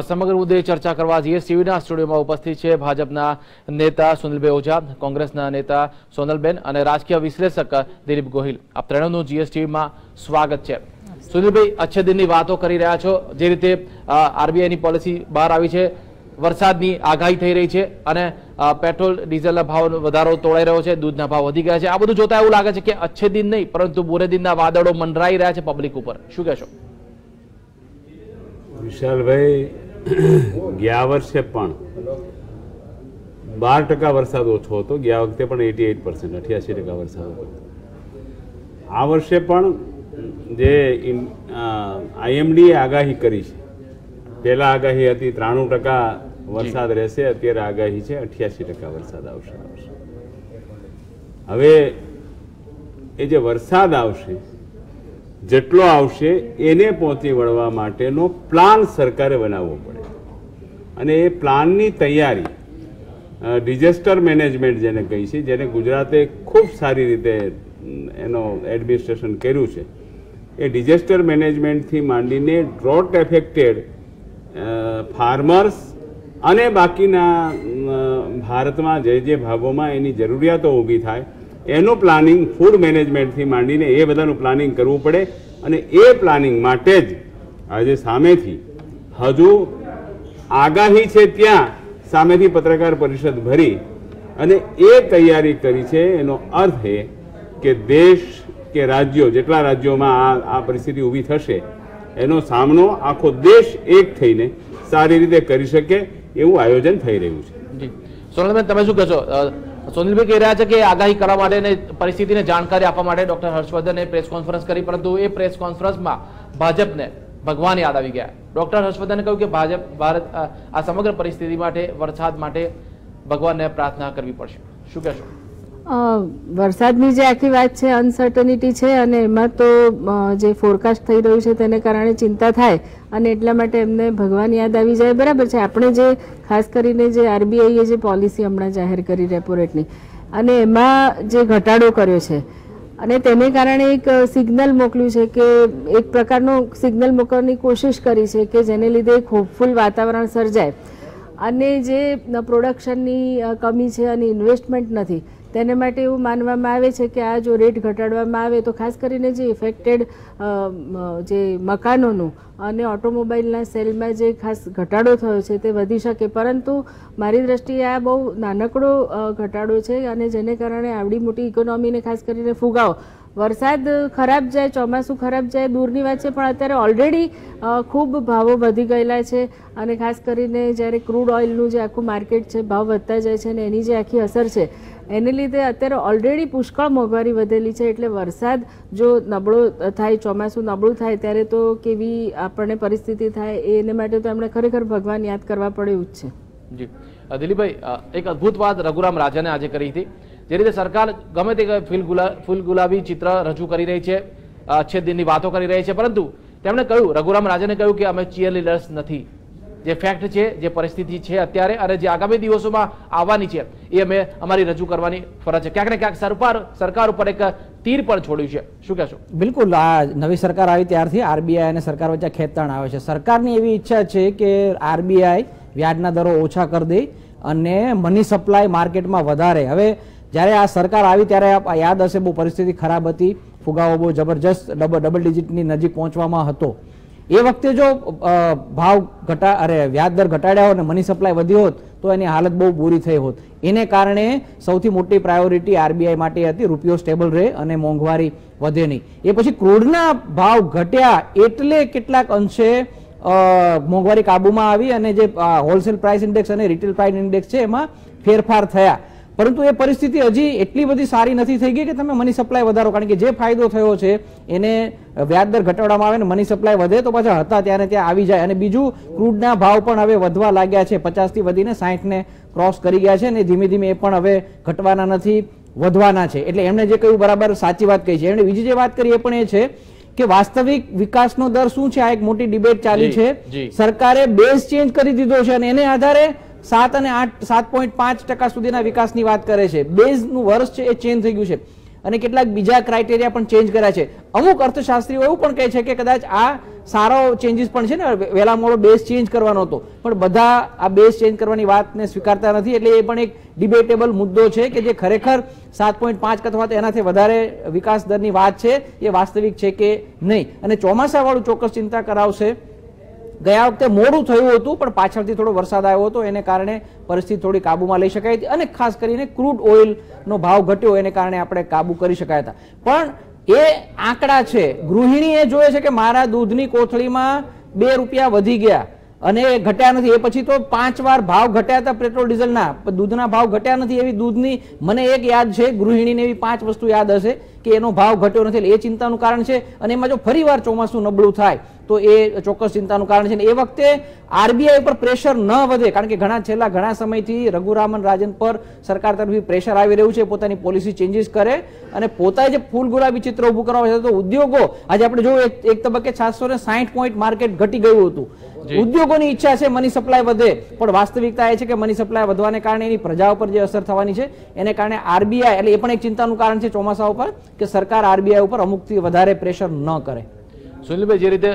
સમગ્ર મુદ્દે ચર્ચા કરવા જીએસટીવીના સ્ટુડિયોમાં ઉપસ્થિત છે ભાજપના નેતા સુનિલભાઈ ઓઝા, કોંગ્રેસના નેતા સોનલબેન અને રાજકીય વિશ્લેષક દિલીપ ગોહિલ. આપ ત્રણેયનું જીએસટીવીમાં સ્વાગત છે. સુનિલભાઈ, અચ્છે દિનની વાતો કરી રહ્યા છો. જે રીતે આરબીઆઈની પોલિસી બહાર આવી છે, વરસાદની આગાહી થઈ રહી છે અને પેટ્રોલ ડીઝલના ભાવ વધારો તોડાઈ રહ્યો છે, દૂધના ભાવ વધી ગયા છે. આ બધું જોતા એવું લાગે છે કે અચ્છે દિન નહીં પરંતુ બુરે દિનના વાદળો મંડરાઈ રહ્યા છે પબ્લિક ઉપર. શું કહેશો? વિશાલભાઈ, ગયા વર્ષે પણ 12% વરસાદ ઓછો હતો. ગયા વખતે પણ 88%, 88% વરસાદ હતો. આ વર્ષે પણ જે આઈએમડીએ આગાહી કરી છે, પહેલા આગાહી હતી 93% વરસાદ રહેશે, અત્યારે આગાહી છે 88% વરસાદ આવશે. હવે એ જે વરસાદ આવશે, જેટલો આવશે એને પહોંચી વળવા માટેનો પ્લાન સરકારે બનાવવો પડે અને એ પ્લાનની તૈયારી ડિઝાસ્ટર મેનેજમેન્ટ જેને કહી છે, જેને ગુજરાતે ખૂબ સારી રીતે એનો એડમિનિસ્ટ્રેશન કર્યું છે, એ ડિઝાસ્ટર મેનેજમેન્ટથી માંડીને ડ્રોટ એફેક્ટેડ ફાર્મર્સ અને બાકીના ભારતમાં જે ભાગોમાં એની જરૂરિયાતો ઊભી થાય એનું પ્લાનિંગ, ફૂડ મેનેજમેન્ટથી માંડીને એ બધાનું પ્લાનિંગ કરવું પડે. અને એ પ્લાનિંગ માટે જ આજે સામેથી હજુ આગાહી છે ત્યાં સામેથી પત્રકાર પરિષદ ભરી અને એ તૈયારી કરી છે. એનો અર્થ એ કે દેશ કે રાજ્યો, જેટલા રાજ્યોમાં આ પરિસ્થિતિ ઊભી થશે એનો સામનો આખો દેશ એક થઈને સારી રીતે કરી શકે એવું આયોજન થઈ રહ્યું છે. સોનલબેન, તમે શું કહેશો? સોનલભાઈ કહી રહ્યા છે કે આગાહી કરવા માટે અને પરિસ્થિતિને જાણકારી આપવા માટે ડોક્ટર હર્ષવર્ધને પ્રેસ કોન્ફરન્સ કરી, પરંતુ એ પ્રેસ કોન્ફરન્સમાં ભાજપને ભગવાન યાદ આવી ગયા. ડોક્ટર હર્ષવર્ધને કહ્યું કે ભારત આ સમગ્ર પરિસ્થિતિ માટે, વરસાદ માટે ભગવાનને પ્રાર્થના કરવી પડશે. શું કહેશો? વરસાદની જે આખી વાત છે અનસર્ટનિટી છે અને એમાં તો જે ફોરકાસ્ટ થઈ રહ્યું છે તેને કારણે ચિંતા થાય અને એટલા માટે એમને ભગવાન યાદ આવી જાય. બરાબર છે. આપણે જે ખાસ કરીને જે આરબીઆઈએ જે પોલિસી હમણાં જાહેર કરી રેપો રેટની અને એમાં જે ઘટાડો કર્યો છે અને તેને કારણે એક સિગ્નલ મોકલ્યું છે કે એક પ્રકારનું સિગ્નલ મોકલવાની કોશિશ કરી છે કે જેને લીધે એક હોપફુલ વાતાવરણ સર્જાય અને જે પ્રોડક્શનની કમી છે અને ઇન્વેસ્ટમેન્ટ નથી તેને માટે એવું માનવામાં આવે છે કે આ જો રેટ ઘટાડવામાં આવે તો ખાસ કરીને જે ઇફેક્ટેડ જે મકાનોનું અને ઓટોમોબાઈલના સેલમાં જે ખાસ ઘટાડો થયો છે તે વધી શકે. પરંતુ મારી દ્રષ્ટિએ આ બહુ નાનકડો ઘટાડો છે અને જેને કારણે આવડી મોટી ઇકોનોમીને ખાસ કરીને ફુગાવો. વરસાદ ખરાબ જાય, ચોમાસું ખરાબ જાય દૂરની વાત છે, પણ અત્યારે ઓલરેડી ખૂબ ભાવો વધી ગયેલા છે અને ખાસ કરીને જ્યારે ક્રૂડ ઓઇલનું જે આખું માર્કેટ છે ભાવ વધતા જાય છે અને એની જે આખી અસર છે એને લીધે અત્યારે ઓલરેડી પુષ્કળ મોંઘવારી વધેલી છે. એટલે વરસાદ જો નબળો થાય, ચોમાસું નબળું થાય ત્યારે તો કેવી આપણને પરિસ્થિતિ થાય એને માટે તો એમણે ખરેખર ભગવાન યાદ કરવા પડે એવું જ છે. જી દિલીપભાઈ, એક અદભુત વાત રઘુરામ રાજાને આજે કરી હતી. જે રીતે સરકાર ગમે તે ફૂલ ગુલાબી ચિત્ર રજૂ કરી રહી છે, અચ્છે દિનની વાતો કરી રહી છે, પરંતુ તેમણે કહ્યું, રઘુરામ રાજાને કહ્યું કે અમે ચીયર લીડર્સ નથી. જે ફેક્ટ છે, જે પરિસ્થિતિ છે અત્યારે અને જે આગામી દિવસોમાં આવવાની છે એ અમે અમારી રજૂ કરવાની ફરજ છે. ક્યાંક ને ક્યાંક સરકાર ઉપર એક તીર પણ છોડ્યું છે. શું કહેશો? બિલકુલ. આ નવી સરકાર આવી ત્યારથી આરબીઆઈ અને સરકાર વચ્ચે ખેંચતાણ આવે છે. સરકારની એવી ઈચ્છા છે કે આરબીઆઈ વ્યાજના દરો ઓછા કરી દે અને મની સપ્લાય માર્કેટમાં વધારે. હવે જ્યારે આ સરકાર આવી ત્યારે યાદ હશે બહુ પરિસ્થિતિ ખરાબ હતી, ફુગાવો બહુ જબરજસ્ત ડબલ ડિજિટની નજીક પહોંચવામાં હતો. એ વખતે જો ભાવ વ્યાજ દર ઘટાડ્યા હોત અને મની સપ્લાય વધી હોત તો એની હાલત બહુ બુરી થઈ હોત. એને કારણે સૌથી મોટી પ્રાયોરિટી આરબીઆઈ માટે હતી રૂપિયો સ્ટેબલ રહે અને મોંઘવારી વધે નહીં. એ પછી ક્રૂડના ભાવ ઘટ્યા એટલે કેટલાક અંશે મોંઘવારી કાબુમાં આવી અને જે હોલસેલ પ્રાઇસ ઇન્ડેક્સ અને રિટેલ પ્રાઇસ ઇન્ડેક્સ છે એમાં ફેરફાર થયા. પરંતુ એ પરિસ્થિતિ હજી એટલી બધી સારી નથી થઈ ગઈ કે તમે મની સપ્લાય વધારો, કારણ કે જે ફાયદો થયો છે એને વ્યાજ દર ઘટાડવામાં આવે ને મની સપ્લાય વધે તો પાછા હતા ત્યારે ત્યાં આવી જાય. અને બીજું, ક્રૂડના ભાવ પણ હવે વધવા લાગ્યા છે, 50 થી વધીને 60 ને ક્રોસ કરી ગયા છે અને ધીમે ધીમે એ પણ હવે ઘટવાના નથી, વધવાના છે. એટલે એમણે જે કહ્યું બરાબર સાચી વાત કહી છે. એમણે બીજી જે વાત કરી એ પણ એ છે કે વાસ્તવિક વિકાસનો દર શું છે, આ એક મોટી ડિબેટ ચાલી છે. સરકારે બેઝ ચેન્જ કરી દીધો છે અને એને આધારે 7 અને 8, 7.5% સુધીના વિકાસની વાત કરે છે. બેઝનું વર્ષ છે એ ચેન્જ થઈ ગયું છે અને કેટલાક બીજા ક્રાઇટેરિયા પણ ચેન્જ કર્યા છે. અમુક અર્થશાસ્ત્રીઓ એવું પણ કહે છે કે કદાચ આ સારો ચેન્જીસ પણ છે ને, વહેલા મોડો બેઝ ચેન્જ કરવાનો હતો, પણ બધા આ બેઝ ચેન્જ કરવાની વાતને સ્વીકારતા નથી. એટલે એ પણ એક ડિબેટેબલ મુદ્દો છે કે જે ખરેખર 7.5 અથવા તો એનાથી વધારે વિકાસ દરની વાત છે એ વાસ્તવિક છે કે નહીં. અને ચોમાસા વાળું ચોક્કસ ચિંતા કરાવશે. ગયા વખતે મોડું થયું હતું પણ પાછળથી થોડો વરસાદ આવ્યો હતો, એને કારણે પરિસ્થિતિ થોડી કાબુમાં લઈ શકાય હતી અને ખાસ કરીને ક્રૂડ ઓઇલનો ભાવ ઘટ્યો એને કારણે આપણે કાબુ કરી શકાયા હતા. પણ એ આંકડા છે, ગૃહિણી એ જોયે છે કે મારા દૂધની કોથળીમાં 2 રૂપિયા વધી ગયા અને ઘટ્યા નથી. એ પછી તો 5 વાર ભાવ ઘટ્યા હતા પેટ્રોલ ડીઝલના, દૂધના ભાવ ઘટ્યા નથી. એવી દૂધની મને એક યાદ છે, ગૃહિણીને એવી 5 વસ્તુ યાદ હશે કે એનો ભાવ ઘટ્યો નથી. એટલે એ ચિંતાનું કારણ છે. અને એમાં જો ફરી વાર ચોમાસું નબળું થાય તો એ ચોક્કસ ચિંતાનું કારણ છે. એ વખતે આરબીઆઈ પર પ્રેશર ન વધે, કારણ કે છેલ્લા ઘણા સમયથી રઘુરામન રાજન પર સરકાર તરફથી પ્રેશર આવી રહ્યું છે, પોતાની પોલિસી ચેન્જીસ કરે અને પોતાએ જે ફૂલ ગુલાબી ચિત્ર ઉભું કરવા છે. તો ઉદ્યોગો આજે આપણે જોયું એક તબક્કે 760 પોઈન્ટ માર્કેટ ઘટી ગયું હતું. ઉદ્યોગોની ઈચ્છા છે મની સપ્લાય વધે, પણ વાસ્તવિકતા એ છે કે મની સપ્લાય વધવાને કારણે એની પ્રજા ઉપર જે અસર થવાની છે એને કારણે આરબીઆઈ, એટલે એ પણ એક ચિંતાનું કારણ છે ચોમાસા ઉપર, કે સરકાર આરબીઆઈ ઉપર અમુકથી વધારે પ્રેશર ન કરે. સુનિલભાઈ જે રીતે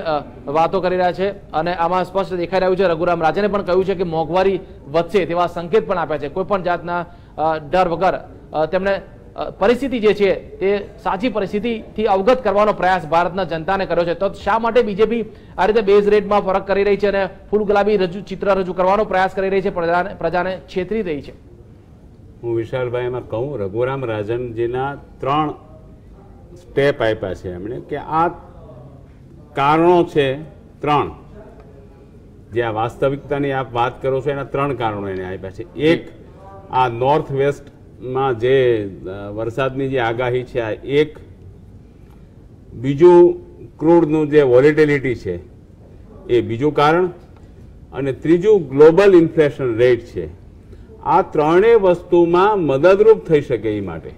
વાતો કરી રહ્યા છે અને આમાં સ્પષ્ટ દેખાઈ રહ્યું છે, રઘુરામ રાજને પણ કહ્યું છે કે મોંઘવારી વધશે તેવા સંકેત પણ આપ્યા છે. કોઈ પણ જાતના ડર વગર તેમણે પરિસ્થિતિ જે છે તે સાચી પરિસ્થિતિથી અવગત કરવાનો પ્રયાસ ભારતના જનતાને કર્યો છે. તો શા માટે બીજેપી આ રીતે બેઝ રેટમાં ફરક કરી રહી છે અને ફૂલ ગુલાબી ચિત્ર રજૂ કરવાનો પ્રયાસ કરી રહી છે, પ્રજાને છેતરી રહી છે? હું વિશાલભાઈ એમાં કહું, રઘુરામ રાજનજીના 3 સ્ટેપ આપ્યા છે એમણે, કે આ કારણો છે 3, જે આ વાસ્તવિકતાની આપ વાત કરો છો એના 3 કારણો એને આપ્યા છે. એક, આ નોર્થ વેસ્ટમાં જે વરસાદની જે આગાહી છે આ એક. બીજું, ક્રૂડનું જે વોલેટિલિટી છે એ બીજું કારણ. અને ત્રીજું, ગ્લોબલ ઇન્ફ્લેશન રેટ છે. આ 3 વસ્તુમાં મદદરૂપ થઈ શકે એ માટે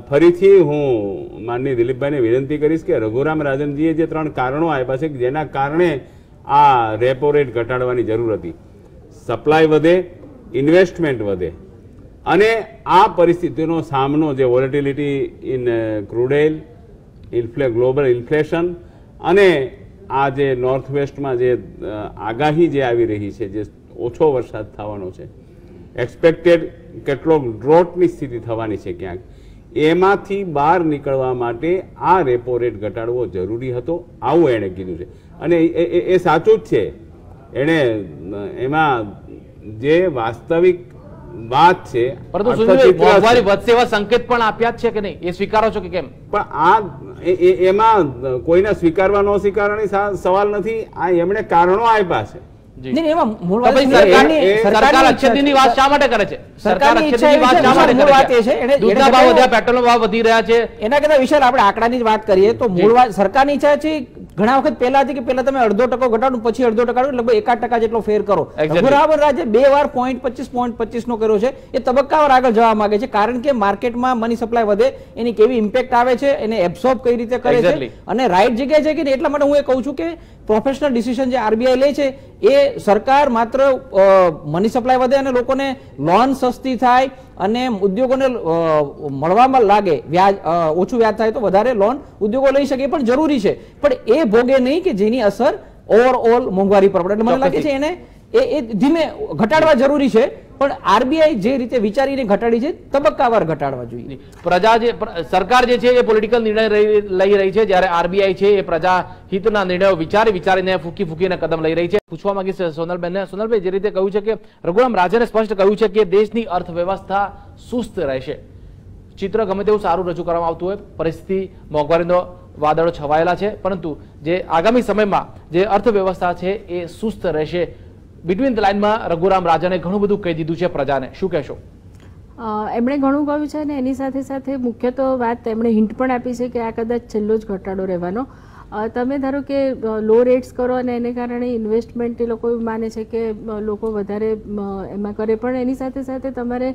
ફરીથી હું માનનીય દિલીપભાઈને વિનંતી કરીશ કે રઘુરામ રાજનજીએ જે 3 કારણો આપ્યા છે જેના કારણે આ રેપો રેટ ઘટાડવાની જરૂર હતી. સપ્લાય વધે, ઇન્વેસ્ટમેન્ટ વધે અને આ પરિસ્થિતિનો સામનો, જે volatility in crude oil, global inflation અને આ જે નોર્થ વેસ્ટમાં જે આગાહી જે આવી રહી છે, જે ઓછો વરસાદ થવાનો છે, એક્સપેક્ટેડ કેટલોક ડ્રોટની સ્થિતિ થવાની છે ક્યાંક, એમાંથી બહાર નીકળવા માટે આ રેપો રેટ ઘટાડવો જરૂરી હતો, આવું એણે કીધું છે. અને એ સાચું જ છે. એણે એમાં જે વાસ્તવિક વાત છે, પરંતુ મોંઘવારી વધશે એવા સંકેત પણ આપ્યા છે કે નહીં, એ સ્વીકારો છો કે કેમ? પણ આ એમાં કોઈને સ્વીકારવા ન સ્વીકારવાની સવાલ નથી. આ એમણે કારણો આપ્યા છે. સરકાર અછતની વાત શા માટે કરે છે? સરકાર અછતની વાત શા માટે કરે છે? દૂધના ભાવ વધ્યા, પેટ્રોલના ભાવ વધી રહ્યા છે. એના કરતા વિશાલ આપણે આંકડાની જ વાત કરીએ તો મૂળ વાત સરકારની ઈચ્છા છે ઘણા વખત પહેલા હતી કે પહેલા તમે 0.5% ઘટાડો, પછી 0.5% લગભગ 1% જેટલો ફેર કરો. રઘુરામન રાજે 2 વાર 0.25 નો કર્યો છે. એ તબક્કાવાર આગળ જવા માંગે છે, કારણ કે માર્કેટમાં મની સપ્લાય વધે એની કેવી ઇમ્પેક્ટ આવે છે, એને એબ્સોર્બ કઈ રીતે કરે છે અને રાઈટ જગ્યાએ છે કે એટલા માટે હું એ કહું છું કે પ્રોફેશનલ ડિસિઝન જે આરબીઆઈ લે છે એ સરકાર માત્ર મની સપ્લાય વધે અને લોકોને લોન સસ્તી થાય અને ઉદ્યોગોને મળવામાં લાગે, વ્યાજ ઓછું વ્યાજ થાય તો વધારે લોન ઉદ્યોગો લઈ શકે, પણ જરૂરી છે. પણ એ ભોગે નહીં કે જેની અસર ઓવરઓલ મોંઘવારી પર પડે. એટલે મને લાગે છે એને એ ધીમે ઘટાડવા જરૂરી છે, પણ આરબીઆઈ જે રીતે વિચારીને ઘટાડી છે તબક્કાવાર ઘટાડવા જોઈએ. પ્રજા જે સરકાર જે છે એ પોલિટિકલ નિર્ણય લઈ રહી છે, જ્યારે આરબીઆઈ છે એ પ્રજા હિતના નિર્ણયો વિચારીને ફૂકીને કદમ લઈ રહી છે. પૂછવા માંગીશ સોનલબેનને. સોનલભાઈ, જે રીતે કહ્યું છે કે રઘુરામ રાજને સ્પષ્ટ કહ્યું છે કે દેશની અર્થવ્યવસ્થા સુસ્ત રહેશે. ચિત્ર ગમે તેવું સારું રજૂ કરવામાં આવતું હોય, પરિસ્થિતિ મોંઘવારીનો વાદળો છવાયેલા છે, પરંતુ જે આગામી સમયમાં જે અર્થવ્યવસ્થા છે એ સુસ્ત રહેશે. બિટવીન ધ લાઇનમાં રઘુરામ રાજને ઘણું બધું કહી દીધું છે પ્રજાને, શું કહેશો? એમણે ઘણું કહ્યું છે અને એની સાથે સાથે મુખ્ય તો વાત એમણે હિન્ટ પણ આપી છે કે આ કદાચ છેલ્લો જ ઘટાડો રહેવાનો. તમે ધારો કે લો રેટ્સ કરો અને એને કારણે ઇન્વેસ્ટમેન્ટ એ લોકો માને છે કે લોકો વધારે એમાં કરે, પણ એની સાથે સાથે તમારે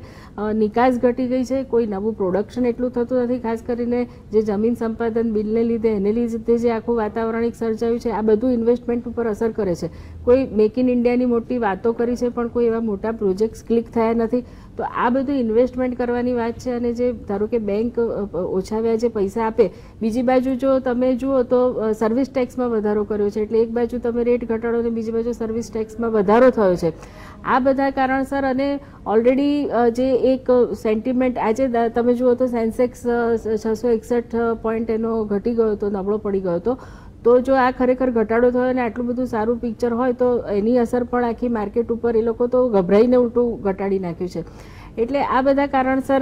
નિકાસ ઘટી ગઈ છે, કોઈ નવું પ્રોડક્શન એટલું થતું નથી. ખાસ કરીને જે જમીન સંપાદન બિલને લીધે એને લીધે જે આખું વાતાવરણ એક સર્જાયું છે, આ બધું ઇન્વેસ્ટમેન્ટ ઉપર અસર કરે છે. કોઈ મેક ઇન ઇન્ડિયાની મોટી વાતો કરી છે પણ કોઈ એવા મોટા પ્રોજેક્ટ્સ ક્લિક થયા નથી. તો આ બધું ઇન્વેસ્ટમેન્ટ કરવાની વાત છે. અને જે ધારો કે બેંક ઓછા વ્યાજે પૈસા આપે, બીજી બાજુ જો તમે જુઓ તો સર્વિસ ટેક્સમાં વધારો કર્યો છે, એટલે એક બાજુ તમે રેટ ઘટાડો અને બીજી બાજુ સર્વિસ ટેક્સમાં વધારો થયો છે. આ બધા કારણસર અને ઓલરેડી જે એક સેન્ટિમેન્ટ આજે તમે જુઓ તો સેન્સેક્સ 661 પોઈન્ટ એનો ઘટી ગયો હતો, નબળો પડી ગયો હતો. તો જો આ ખરેખર ઘટાડો થયો અને આટલું બધું સારું પિક્ચર હોય તો એની અસર પણ આખી માર્કેટ ઉપર એ લોકો તો ગભરાઈને ઉલટું ઘટાડી નાખ્યું છે. એટલે આ બધા કારણસર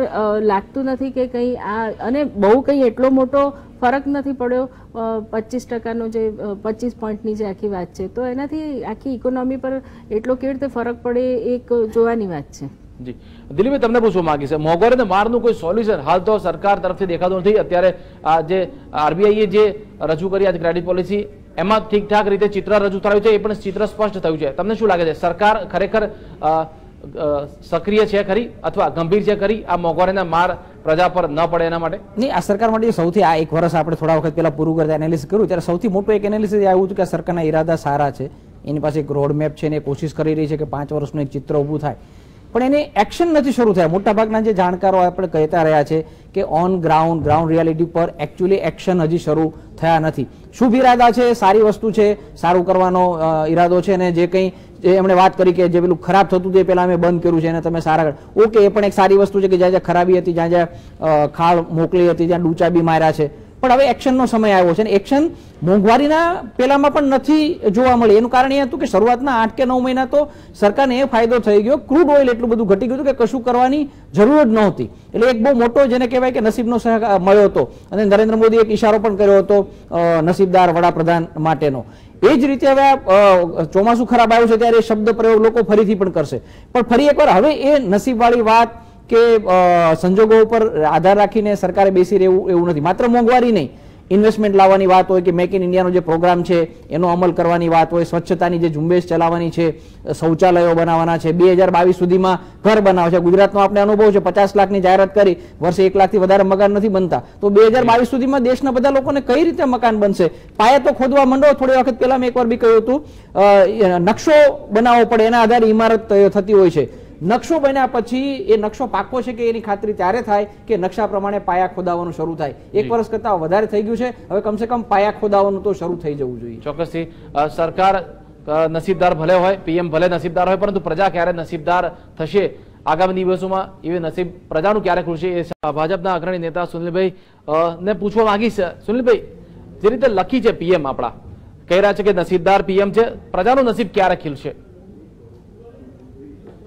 લાગતું નથી કે કંઈ આ, અને બહુ કંઈ એટલો મોટો ફરક નથી પડ્યો 25%નો જે 25 પોઈન્ટની જે આખી વાત છે. તો એનાથી આખી ઇકોનોમી પર એટલો કેવી રીતે ફરક પડે એક જોવાની વાત છે. જી દિલીપભાઈ, તમને પૂછવા માંગી છે, મોંઘવારીને મારનું કોઈ સોલ્યુશન હાલ તો સરકાર તરફથી દેખાતું નથી. અત્યારે આ જે આરબીઆઈએ જે રજૂ કરી આ ક્રેડિટ પોલિસી, એમાં ઠીકઠાક રીતે ચિત્ર રજૂ થયું છે, એ પણ ચિત્ર સ્પષ્ટ થયું છે. તમને શું લાગે છે, સરકાર ખરેખર સક્રિય છે ખરી અથવા ગંભીર છે ખરી આ મોંઘવારીના માર પ્રજા પર ન પડે એના માટે? નહીં, આ સરકાર માટે સૌથી આ એક વર્ષ આપણે થોડા વખત પહેલા પૂરું કરતા એનાલિસિસ કર્યું ત્યારે સૌથી મોટું એક એનાલિસિસ આવ્યું હતું કે આ સરકારના ઈરાદા સારા છે, એની પાસે એક રોડ મેપ છે અને કોશિશ કરી રહી છે કે 5 વર્ષનું એક ચિત્ર ઊભું થાય, પણ એની એક્શન નથી શરૂ થયા. મોટાભાગના જે જાણકારો આપણે કહેતા રહ્યા છે કે ઓન ગ્રાઉન્ડ રિયાલિટી પર એકચ્યુઅલી એક્શન હજી શરૂ થયા નથી. શુભ ઈરાદા છે, સારી વસ્તુ છે, સારું કરવાનો ઈરાદો છે, અને જે કંઈ એમણે વાત કરી કે જે પેલું ખરાબ થતું તે પહેલા અમે બંધ કર્યું છે અને તમે સારા, ઓકે, એ પણ એક સારી વસ્તુ છે કે જ્યાં જ્યાં ખરાબી હતી, જ્યાં જ્યાં ખાળ મોકલી હતી, જ્યાં ડૂચા બી માર્યા છે, પણ હવે એક્શનનો સમય આવ્યો છે. અને એક્શન મોંઘવારીના પેલામાં પણ નથી જોવા મળી. એનું કારણ એ હતું કે શરૂઆતના 8 કે 9 મહિના તો સરકારને એ ફાયદો થઈ ગયો, ક્રૂડ ઓઇલ એટલું બધું ઘટી ગયું કે કશું કરવાની જરૂર જ નહોતી. એટલે એક બહુ મોટો જેને કહેવાય કે નસીબનો સહકાર મળ્યો હતો. અને નરેન્દ્ર મોદીએ એક ઇશારો પણ કર્યો હતો નસીબદાર વડાપ્રધાન માટેનો. એ જ રીતે હવે ચોમાસું ખરાબ આવ્યું છે ત્યારે એ શબ્દ પ્રયોગ લોકો ફરીથી પણ કરશે. પણ ફરી એકવાર હવે એ નસીબવાળી વાત કે સંજોગો ઉપર આધાર રાખીને સરકારે બેસી રહેવું એવું નથી. માત્ર મોંઘવારી નહીં, ઇન્વેસ્ટમેન્ટ લાવવાની વાત હોય કે મેક ઇન ઇન્ડિયાનો જે પ્રોગ્રામ છે એનો અમલ કરવાની વાત હોય, સ્વચ્છતાની જે ઝુંબેશ ચલાવવાની છે, શૌચાલયો બનાવવાના છે, 2022 સુધીમાં ઘર બનાવે છે. ગુજરાતનો આપણે અનુભવ છે, 50 લાખની જાહેરાત કરી, વર્ષે 1 લાખથી વધારે મકાન નથી બનતા. તો 2022 સુધીમાં દેશના બધા લોકોને કઈ રીતે મકાન બનશે? પાયા તો ખોદવા માંડો. થોડી વખત પહેલા મેં એકવાર બી કહ્યું હતું નકશો બનાવવો પડે, એના આધારે ઇમારત થતી હોય છે. નકશો બન્યા પછી એ નકશો પાકો છે કે એની ખાતરી ત્યારે થાય કે નકશા પ્રમાણે પાયા ખોદાવાનું શરૂ થાય. 1 વર્ષ કરતા વધારે થઈ ગયું છે, હવે કમસે કમ પાયા ખોદાવાનું તો શરૂ થઈ જવું જોઈએ. ચોક્કસથી સરકાર નસીબદાર ભલે હોય, પીએમ ભલે નસીબદાર હોય, પરંતુ પ્રજા ક્યારે નસીબદાર થશે આગામી દિવસોમાં એ નસીબ પ્રજાનું ક્યારે ખુલશે એ ભાજપના અગ્રણી નેતા સુનિલભાઈ ને પૂછવા માંગીશ. સુનિલભાઈ, જે રીતે લખી છે પીએમ આપણા કહી રહ્યા છે કે નસીબદાર પીએમ છે, પ્રજાનું નસીબ ક્યારે ખીલશે?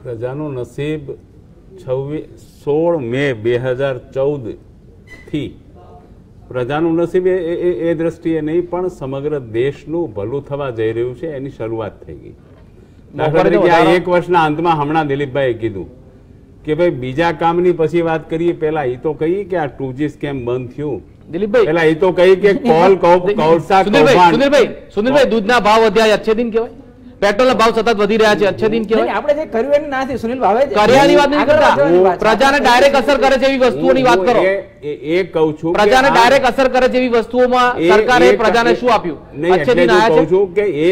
પ્રજાનું નસીબ 16 મે 2014 થી પ્રજાનું નસીબ એ દ્રષ્ટિએ નહીં પણ સમગ્ર દેશનું ભલું થવા જઈ રહ્યું છે એની શરૂઆત થઈ ગઈ. દાખલા તરીકે આ 1 વર્ષના અંતમાં હમણાં દિલીપભાઈએ કીધું કે ભાઈ બીજા કામની પછી વાત કરીએ, પેલા એ તો કહીએ કે આ 2G સ્કેમ બંધ થયું. દિલીપભાઈ પેલા એ તો કહી કે સુનિલભાઈ દૂધના ભાવ વધ્યા, અચ્છે દિન કહેવાય. પેટ્રોલના ભાવ સતત વધી રહ્યા છે, અચ્છે દિન કહેવાય. આપણે જે કર્યું એને નથી સુનિલ ભાવે કર્યાની વાત નહીં કરતા, પ્રજાને ડાયરેક્ટ અસર કરે છે એવી વસ્તુઓની વાત કરો. એ કહું છું પ્રજાને ડાયરેક્ટ અસર કરે છે એવી વસ્તુઓમાં સરકારે પ્રજાને શું આપ્યું? અચ્છે દિન આયા છે. કહું છું કે એ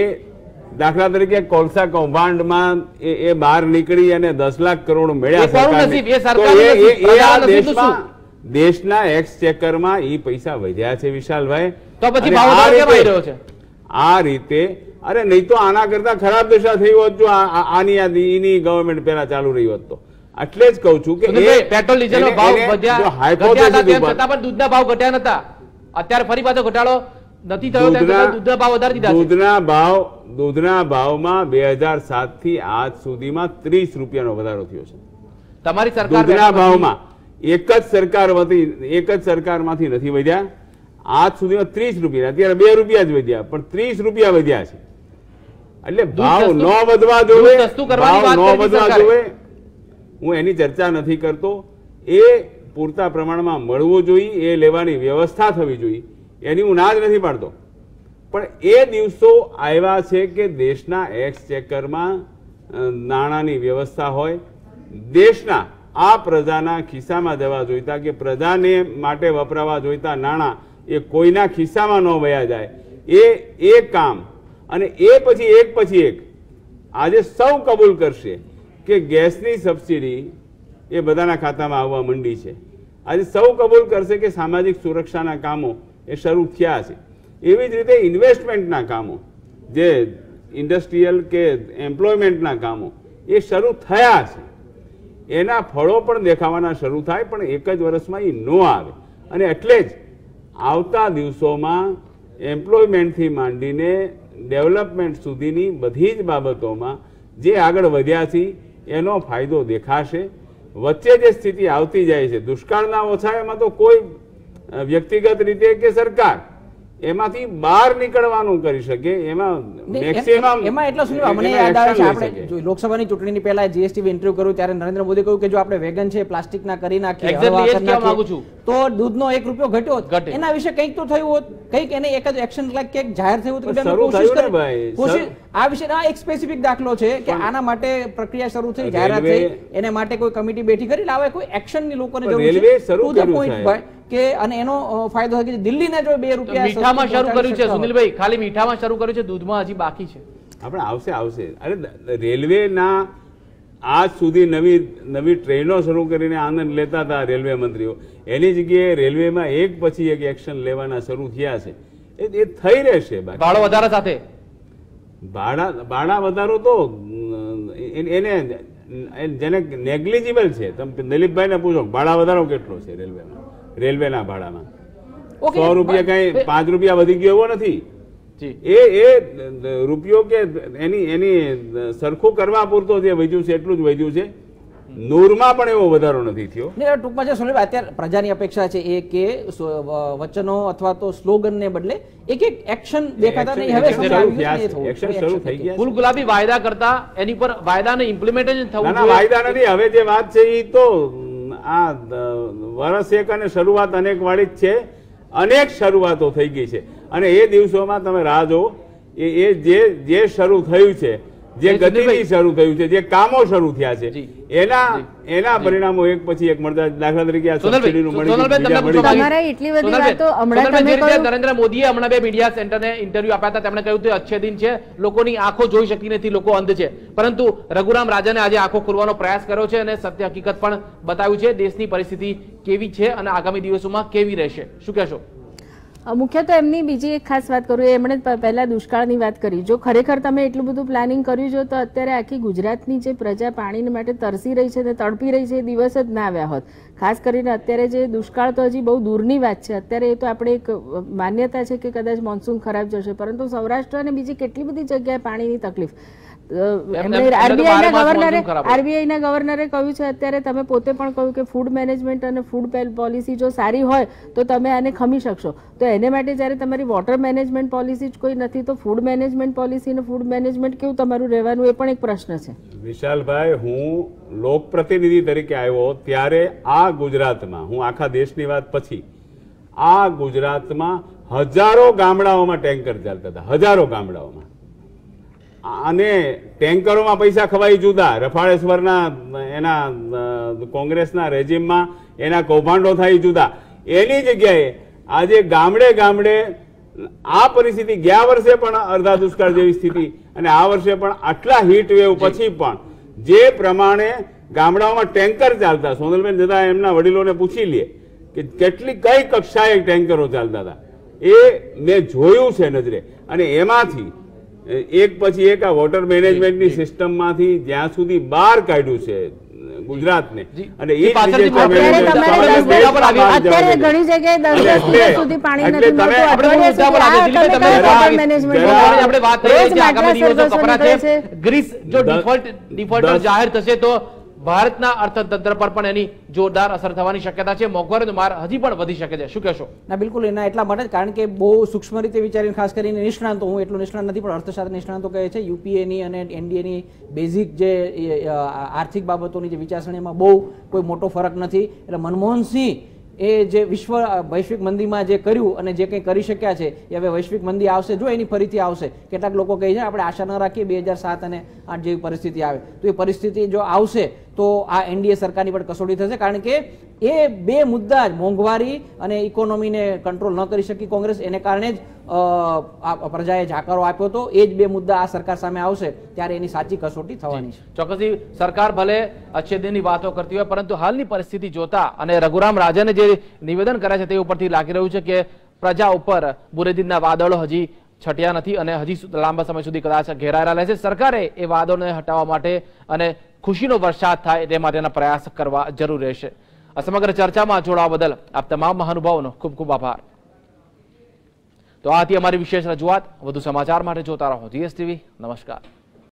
દાખલા તરીકે કોલસા કૌભાંડમાં એ બહાર નીકળી અને 10 લાખ કરોડ મળ્યા. દેશના એક્સચેકરમાં એ પૈસા વધ્યા છે વિશાલભાઈ. તો પછી ભાવ કેમ આવી રહ્યો છે આ રીતે? અરે નહીં તો આના કરતા ખરાબ દશા થઈ હોત જો આની ગવર્મેન્ટ પેલા ચાલુ રહી હોત તો. એટલે જ કહું છું કે પેટ્રોલ ડીઝલનો ભાવ વધ્યા પણ દૂધના ભાવ ઘટ્યા નતા. અત્યારે ફરી પાછો ઘટાડો નથી થયો, દૂધના ભાવ વધારી દીધા. દૂધના ભાવમાં 2007 થી આજ સુધીમાં 30 રૂપિયાનો વધારો થયો છે તમારી સરકાર. દૂધના ભાવમાં એક જ સરકારમાંથી નથી વધ્યા. આજ સુધીમાં 30 રૂપિયા, અત્યારે 2 રૂપિયા જ વધ્યા, પણ 30 રૂપિયા વધ્યા છે. એટલે ભાવ ન વધવા જોવે. હું એની ચર્ચા નથી કરતો. એ પૂરતા પ્રમાણમાં મળવું જોઈએ, એ લેવાની વ્યવસ્થા થવી જોઈએ, એની હું ના જ નથી પાડતો. પણ એ દિવસો આવ્યા છે કે દેશના એક્સચેકરમાં નાણાંની વ્યવસ્થા હોય, દેશના આ પ્રજાના ખિસ્સામાં જવા જોઈતા કે પ્રજાને માટે વપરાવા જોઈતા નાણાં એ કોઈના ખિસ્સામાં ન વયા જાય. એ કામ અને એ પછી એક આજે સૌ કબૂલ કરશે કે ગેસની સબસિડી એ બધાના ખાતામાં આવવા માંડી છે. આજે સૌ કબૂલ કરશે કે સામાજિક સુરક્ષાના કામો એ શરૂ થયા છે. એવી જ રીતે ઇન્વેસ્ટમેન્ટના કામો, જે ઇન્ડસ્ટ્રીયલ કે એમ્પ્લોયમેન્ટના કામો એ શરૂ થયા છે. એના ફળો પણ દેખાવાના શરૂ થાય, પણ એક જ વર્ષમાં એ ન આવે. અને એટલે જ આવતા દિવસોમાં એમ્પ્લોયમેન્ટથી માંડીને ડેવલપમેન્ટ સુધીની બધી જ બાબતોમાં જે આગળ વધ્યા છે એનો ફાયદો દેખાશે. વચ્ચે જે સ્થિતિ આવતી જાય છે, દુષ્કાળના ઓછા, એમાં તો કોઈ વ્યક્તિગત રીતે કે સરકાર એમાંથી બહાર નીકળવાનું કરી શકે, એમાં મેક્સિમમ એમાં એટલો શું મને યાદ આવે છે, આપણે લોકસભાની ચૂંટણીની પહેલા જીએસટી ઇન્ટરવ્યુ કર્યું ત્યારે નરેન્દ્ર મોદી કહ્યું કે જો આપણે વેગન છે પ્લાસ્ટિકના કરી નાખીએ તો દૂધનો 1 રૂપિયો ઘટ્યો. એના વિશે કંઈક તો થયું હોત, કંઈક એને એક જ એક્શન ક્યાંક જાહેર થયું હતું. આ વિશે એક સ્પેસિફિક દાખલો છે કે આના માટે પ્રક્રિયા શરૂ થઈ, જાહેરાત થઈ, એને માટે કોઈ કમિટી બેઠી કરી, લાવે કોઈ એક્શનની લોકોને જરૂર છે કે અને એનો ફાયદો થાય કે દિલ્હીને જો 2 રૂપિયા મીઠામાં શરૂ કર્યું છે સુનિલભાઈ, ખાલી મીઠામાં શરૂ કર્યું છે, દૂધમાં હજી બાકી છે. આપણે આવશે. અરે રેલવેના આજ સુધી નવી ટ્રેનો શરૂ કરીને આનંદ લેતા હતા રેલવે મંત્રીઓ, એની જગ્યાએ રેલવેમાં એક પછી એક એક્શન લેવાના શરૂ થયા છે. એ થઈ રહેશે. ભાડો વધારા સાથે ભાડા વધારો તો એને જેને નેગ્લિજિબલ છે. તમે દિલીપભાઈને પૂછો ભાડા વધારો કેટલો છે રેલવેના ભાડામાં. 100 રૂપિયા કઈ 5 રૂપિયા વધી ગયો એવો નથી. એ રૂપિયો કે એની સરખું કરવા પૂરતો જે વધ્યું છે એટલું જ વધ્યું છે. નૂરમાં પણ એવો વધારો નથી થયો. ટૂંકમાં જે સુનિલ અત્યારે પ્રજાની અપેક્ષા છે એ કે વચનો અથવા તો સ્લોગનને બદલે એક એક્શન દેખાતા નહીં. હવે એક્શન શરૂ થઈ ગયા. ફૂલ ગુલાબી વાયદા કરતા એની પર વાયદાને ઇમ્પ્લિમેન્ટેશન થવું જોઈએ. વાયદા નથી. હવે જે વાત છે એ તો આ વર્ષ એક અને શરૂઆત અનેક વાળી જ છે. અનેક શરૂઆતો થઈ ગઈ છે અને એ દિવસોમાં તમે રાહ જુઓ. એ જે શરૂ થયું છે, જે ગતિથી શરૂ થયું છે, જે કામો શરૂ થયા છે, એના પરિણામો એક પછી એક મળતા. દાખલા તરીકે નરેન્દ્ર મોદીએ હમણાં 2 મીડિયા સેન્ટરને ઇન્ટરવ્યુ આપ્યા હતા. તેમણે કહ્યું અચ્છે દિન છે, લોકોની આંખો જોઈ શકતી નથી, લોકો અંધ છે, પરંતુ રઘુરામ રાજને આજે આંખો ખોલવાનો પ્રયાસ કર્યો છે અને સત્ય હકીકત પણ બતાવ્યું છે. દેશની પરિસ્થિતિ કેવી છે અને આગામી દિવસોમાં કેવી રહેશે, શું કહેશો? મુખ્ય તો એમની બીજી એક ખાસ વાત કરું, એમણે પહેલા દુષ્કાળની વાત કરી. જો ખરેખર તમે એટલું બધું પ્લાનિંગ કર્યું જો તો અત્યારે આખી ગુજરાતની જે પ્રજા પાણી માટે તરસી રહી છે ને તડપી રહી છે એ દિવસ જ ના આવ્યા હોત. ખાસ કરીને અત્યારે જે દુષ્કાળ તો હજી બહુ દૂરની વાત છે. અત્યારે એ તો આપણે એક માન્યતા છે કે કદાચ મોન્સૂન ખરાબ જશે, પરંતુ સૌરાષ્ટ્ર અને બીજી કેટલી બધી જગ્યાએ પાણીની તકલીફ. આરબીઆઈના ગવર્નરે કહ્યું છે અત્યારે, તમે પોતે પણ કહ્યું કે ફૂડ મેનેજમેન્ટ અને ફૂડ પોલિસી જો સારી હોય તો તમે આને ખમી શકશો. તો એને માટે જ્યારે તમારી વોટર મેનેજમેન્ટ પોલિસી જ કોઈ નથી તો ફૂડ મેનેજમેન્ટ પોલિસી અને ફૂડ મેનેજમેન્ટ કેવું તમારું રહેવાનું એ પણ એક પ્રશ્ન છે. વિશાલભાઈ, હું લોકપ્રતિનિધિ તરીકે આવ્યો ત્યારે આ ગુજરાતમાં, હું આખા દેશની વાત પછી, આ ગુજરાતમાં હજારો ગામડાઓમાં ટેન્કર ચાલતા હતા, હજારો ગામડાઓમાં. અને ટેન્કરોમાં પૈસા ખવાઈ જુદા, રફાળેશ્વરના એના કોંગ્રેસના રેજીમમાં એના કૌભાંડો થાય જુદા. એની જગ્યાએ આજે ગામડે ગામડે આ પરિસ્થિતિ, ગયા વર્ષે પણ અડધા દુષ્કાળ જેવી સ્થિતિ અને આ વર્ષે પણ આટલા હીટ વેવ પછી પણ જે પ્રમાણે ગામડાઓમાં ટેન્કર ચાલતા, સોનલબેન જતા એમના વડીલોને પૂછી લે કે કઈ કક્ષાએ ટેન્કરો ચાલતા હતા, એ મેં જોયું છે નજરે. અને એમાંથી એક પછી એક આ વોટર મેનેજમેન્ટની સિસ્ટમમાંથી જ્યાં સુધી બહાર કાઢ્યું છે ગુજરાતને, અને એ ઘણી જગ્યાએ સુધી પાણી નથી મળતું. ગ્રીસ જો ડિફોલ્ટર જાહેર થશે તો ભારતના અર્થતંત્ર પર પણ એની જોરદાર અસર થવાની શક્યતા છે. મોંઘવારીનો માર હજી પણ વધી શકે છે, શું કહેશો? ના, બિલકુલ એના એટલા માટે જ, કારણ કે બહુ સૂક્ષ્મ રીતે વિચારીને, ખાસ કરીને નિષ્ણાંતો, હું એટલું નિષ્ણાંત નથી પણ અર્થશાસ્ત્ર નિષ્ણાંતો કહે છે યુપીએની અને એનડીએની બેઝિક જે આર્થિક બાબતોની જે વિચારસરણીમાં બહુ કોઈ મોટો ફરક નથી. એટલે મનમોહનસિંહ એ જે વૈશ્વિક મંદીમાં જે કર્યું અને જે કંઈ કરી શક્યા છે એ હવે વૈશ્વિક મંદી આવશે જો એની ફરીથી આવશે. કેટલાક લોકો કહે છે આપણે આશા ન રાખીએ 2007 અને 8 જેવી પરિસ્થિતિ આવે, તો એ પરિસ્થિતિ જો આવશે તો આ એનડીએ સરકારની પણ કસોટી થશે. કારણ કે એ 2 મુદ્દા જ, મોંઘવારી અને ઇકોનોમીને કંટ્રોલ ન કરી શકી કોંગ્રેસ, એને કારણે જ પ્રજાએ જાકારો આપ્યો હતો એ જ બે મુદ્દા આ સરકાર સામે આવશે ત્યારે એની સાચી કસોટી થવાની છે. ચોક્કસથી સરકાર ભલે અચ્છેદની વાતો કરતી હોય, પરંતુ હાલની પરિસ્થિતિ જોતા અને રઘુરામ રાજને જે નિવેદન કરે છે તે ઉપરથી લાગી રહ્યું છે કે પ્રજા ઉપર બુરેદીનના વાદળો હજી છટ્યા નથી અને હજી લાંબા સમય સુધી કદાચ ઘેરાયેલા રહેશે. સરકારે એ વાદળોને હટાવવા માટે અને ખુશીનો વરસાદ થાય તે માટેના પ્રયાસ કરવા જરૂર રહેશે. આ સમગ્ર ચર્ચામાં જોડાવા બદલ આપ તમામ મહાનુભાવોનો ખૂબ ખૂબ આભાર. તો આ હતી અમારી વિશેષ રજૂઆત. વધુ સમાચાર માટે જોતા રહો GSTV. નમસ્કાર.